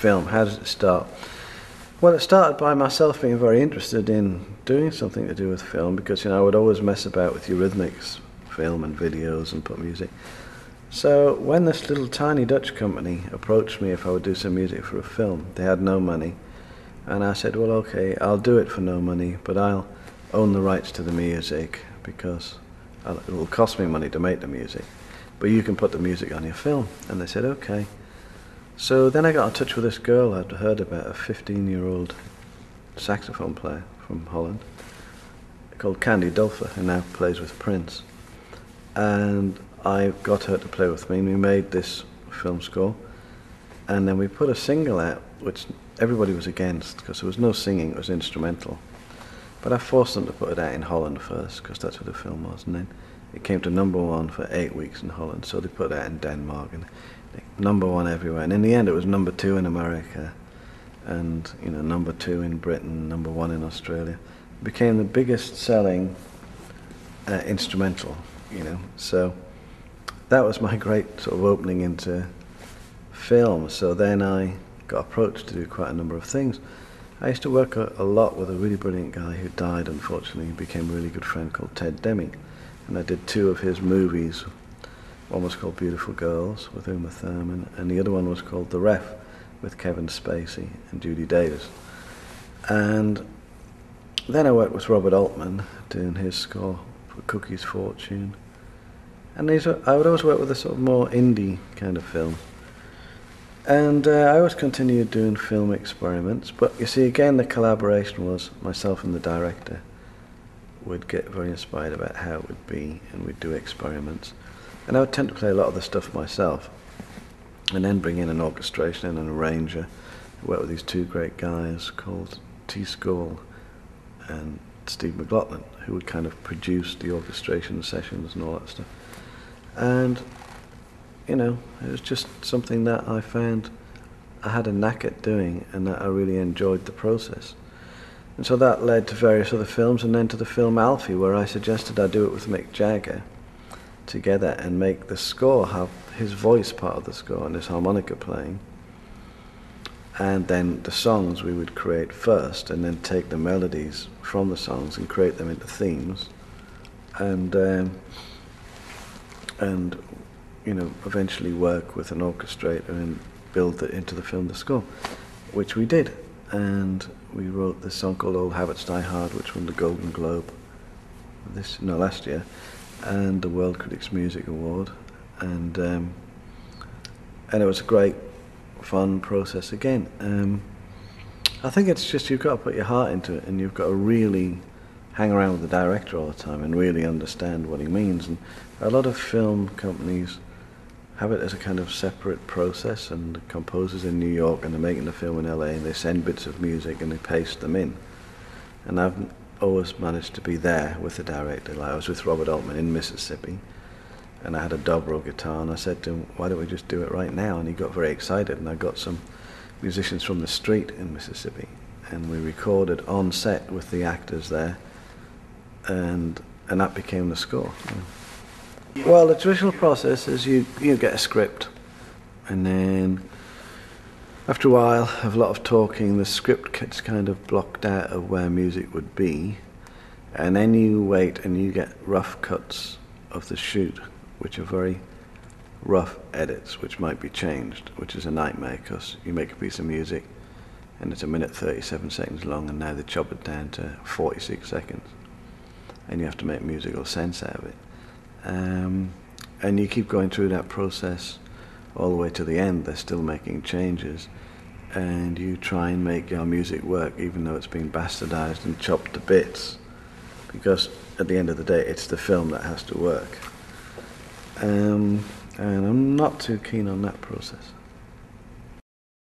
film. How does it start? Well, it started by myself being very interested in doing something to do with film, because I would always mess about with Eurythmics film and videos and put music. So when this little tiny Dutch company approached me if I would do some music for a film, they had no money, and I said, well, okay, I'll do it for no money, but I'll own the rights to the music, because it will cost me money to make the music, but you can put the music on your film. And they said, okay. So then I got in touch with this girl I'd heard about, a 15-year-old saxophone player from Holland called Candy Dulfer, who now plays with Prince. And I got her to play with me, and we made this film score. And then we put a single out, which everybody was against, because there was no singing, it was instrumental. But I forced them to put it out in Holland first, because that's where the film was. And then it came to #1 for 8 weeks in Holland, so they put it out in Denmark. And #1 everywhere, and in the end it was #2 in America, and #2 in Britain, #1 in Australia. It became the biggest selling instrumental, so that was my great sort of opening into film. So then I got approached to do quite a number of things. I used to work a lot with a really brilliant guy who died, unfortunately. He became a really good friend called Ted Deming, and I did 2 of his movies. One was called Beautiful Girls with Uma Thurman, and the other one was called The Ref with Kevin Spacey and Judy Davis. And then I worked with Robert Altman doing his score for Cookie's Fortune. And I would always work with a sort of more indie kind of film. And I always continued doing film experiments, but you see, again, the collaboration was myself and the director would get very inspired about how it would be, and we'd do experiments. And I would tend to play a lot of the stuff myself, and then bring in an orchestration and an arranger. I worked with these 2 great guys called T. Skoll and Steve McLaughlin, who would kind of produce the orchestration sessions and all that stuff. And, it was just something that I found I had a knack at doing, and that I really enjoyed the process. And so that led to various other films, and then to the film Alfie, where I suggested I do it with Mick Jagger together and make the score have his voice part of the score and his harmonica playing, and then the songs we would create first, and then take the melodies from the songs and create them into themes, and eventually work with an orchestrator and build it into the film, the score, which we did. And we wrote this song called Old Habits Die Hard, which won the Golden Globe last year, and the World Critics Music Award, and it was a great, fun process again. I think it's just you've got to put your heart into it, and you've got to really hang around with the director all the time and really understand what he means. And a lot of film companies have it as a kind of separate process, and the composers in New York, and they're making the film in LA, and they send bits of music and they paste them in. And I've always managed to be there with the director. Like I was with Robert Altman in Mississippi, and I had a dobro guitar, and I said to him, why don't we just do it right now? And he got very excited, and I got some musicians from the street in Mississippi, and we recorded on set with the actors there, and that became the score. Well, the traditional process is you get a script, and then after a while of a lot of talking, the script gets kind of blocked out of where music would be, and then you wait and you get rough cuts of the shoot, which are very rough edits, which might be changed, which is a nightmare, because you make a piece of music and it's 1:37 long, and now they chop it down to 46 seconds, and you have to make musical sense out of it. And you keep going through that process all the way to the end. They're still making changes, and you try and make your music work even though it's been bastardized and chopped to bits, because at the end of the day it's the film that has to work. And I'm not too keen on that process.